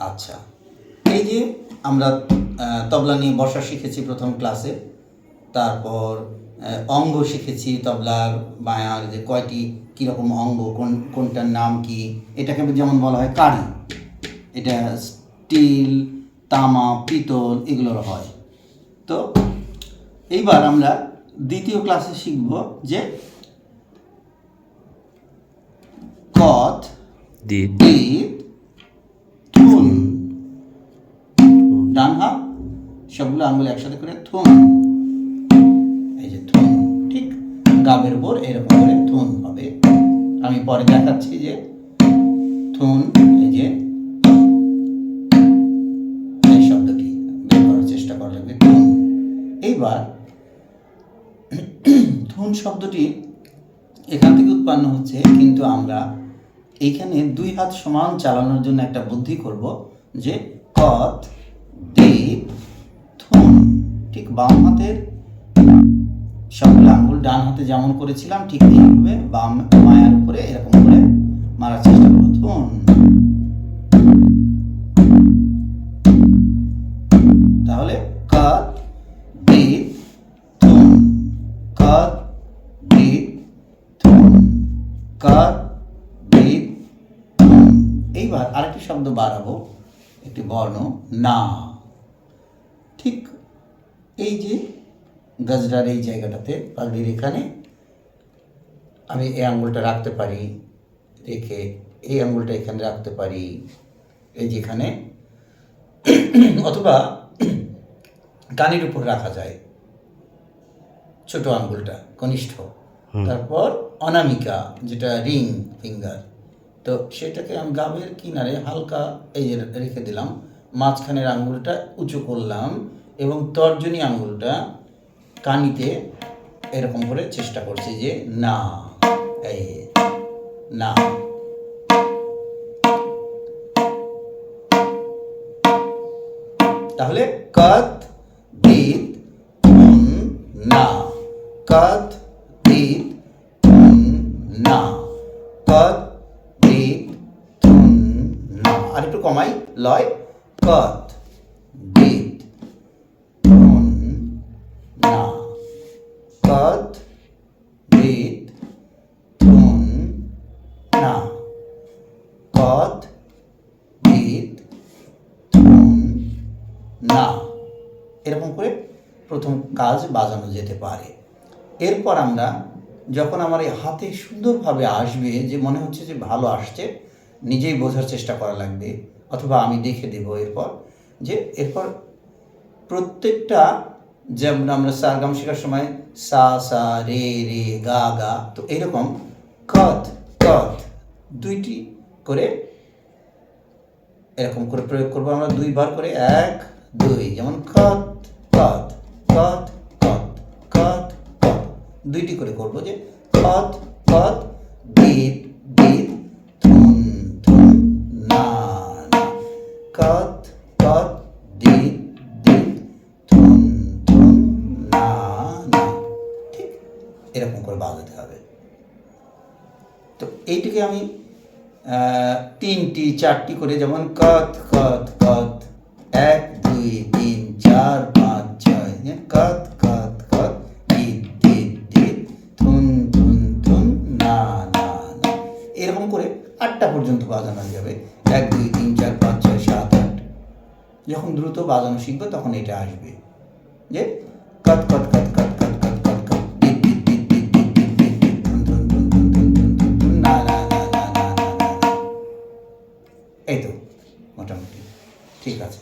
আচ্ছা, এই যে আমরা তবলা নিয়ে বসা শিখেছি প্রথম ক্লাসে, তারপর অঙ্গ শিখেছি তবলার বায়ার, যে কয়টি কীরকম অঙ্গ, কোনটার নাম কি। এটাকে যেমন বলা হয় কাড়ি, এটা স্টিল, তামা, পিতল এগুলোর হয়। তো এইবার আমরা দ্বিতীয় ক্লাসে শিখব যে কত, দিত, থুন। ডান হাত সবগুলো আঙুল একসাথে করে থুন, এই যে থুন, ঠিক গাবের উপর এরকম করে থুন হবে। আমি পরে দেখাচ্ছি যে থুন, এই যে এই শব্দটি বের করার চেষ্টা করা লাগবে, থুন। এইবার থুন শব্দটি এখান থেকে উৎপন্ন হচ্ছে, কিন্তু আমরা এইখানে দুই হাত সমান চালানোর জন্য একটা বুদ্ধি করব যে কত, দিত, থুন। ঠিক বাম হাতের সবগুলো আঙ্গুল ডান হাতে যেমন করেছিলাম ঠিক এইভাবে বাম মায়ার উপরে এরকম করে মারার চেষ্টা করব, থুন। তাহলে কত, দিত, থুন, কত, দিত, থুন, কত, দিত, থুন। এইবার আরেকটি শব্দ বাড়াবো, একটি বর্ণ, না। ঠিক এই যে গজরার এই জায়গাটাতে, পাগড়ির এখানে আমি এই আঙ্গুলটা রাখতে পারি, রেখে এই আঙ্গুলটা এখানে রাখতে পারি, এই যেখানে, অথবা কানের উপর রাখা যায় ছোট আঙ্গুলটা, কনিষ্ঠ। তারপর অনামিকা, যেটা রিং ফিঙ্গার, তো সেটাকে আমি গাবের কিনারে হালকা এই যে রেখে দিলাম, মাঝখানের আঙ্গুলটা উঁচু করলাম এবং তর্জনী আঙ্গুলটা কানিতে এরকম করে চেষ্টা করছি যে না, এই না। তাহলে কত, দিত, থুন, না। কত, দিত, থুন, না। কত, দিত, থুন, না। আর একটু কমাই লয়, কত, দিত, থুন, না। কত, দিত, থুন, না। কত, দিত, থুন, না। এরকম করে প্রথম কাজ বাজানো যেতে পারে। এরপর আমরা যখন আমার এই হাতে সুন্দরভাবে আসবে, যে মনে হচ্ছে যে ভালো আসছে, নিজেই বোঝার চেষ্টা করা লাগবে, অথবা আমি দেখে দেব এরপর, যে এরপর প্রত্যেকটা, যেমন আমরা সারগাম শেখার সময় সা, সা, রে, রে, গা, গা, তো এরকম কত, কত দুইটি করে এরকম করে প্রয়োগ করবো আমরা দুইবার করে, এক, দুই, যেমন কত, কত, কত, কত, কত, কত, দুইটি করে করবো, যে কত, কত, দিত, দিত, থুন, থুন, না, না। কত, কত, দিত, দিত, থুন, থুন, না, না। ঠিক এরকম করে বাজাতে হবে। তো এইটিকে আমি তিনটি, চারটি করে, যেমন কত, কত, কত, এক, দুই, তিন, চার, পাঁচ, ছয়, কত, কত, কত, দিত, দিত, দিত, থুন, থুন, থুন, না, না, না। এরকম করে 8টা পর্যন্ত বাজানো যাবে, 1, 2, 3, 4, 5, 6, 7, 8। যখন দ্রুত বাজানো শিখবে তখন এটা আসবে, যে কত, কত, কত, কত, কত, কত, কত, কত, দিত, দিত, দিত, দিত, দিত, দিত, দিত, দিত, থুন, থুন, থুন, থুন, থুন, থুন, থুন, থুন, না, না, না, না, না, না, না। এই তো মোটামুটি ঠিক আছে।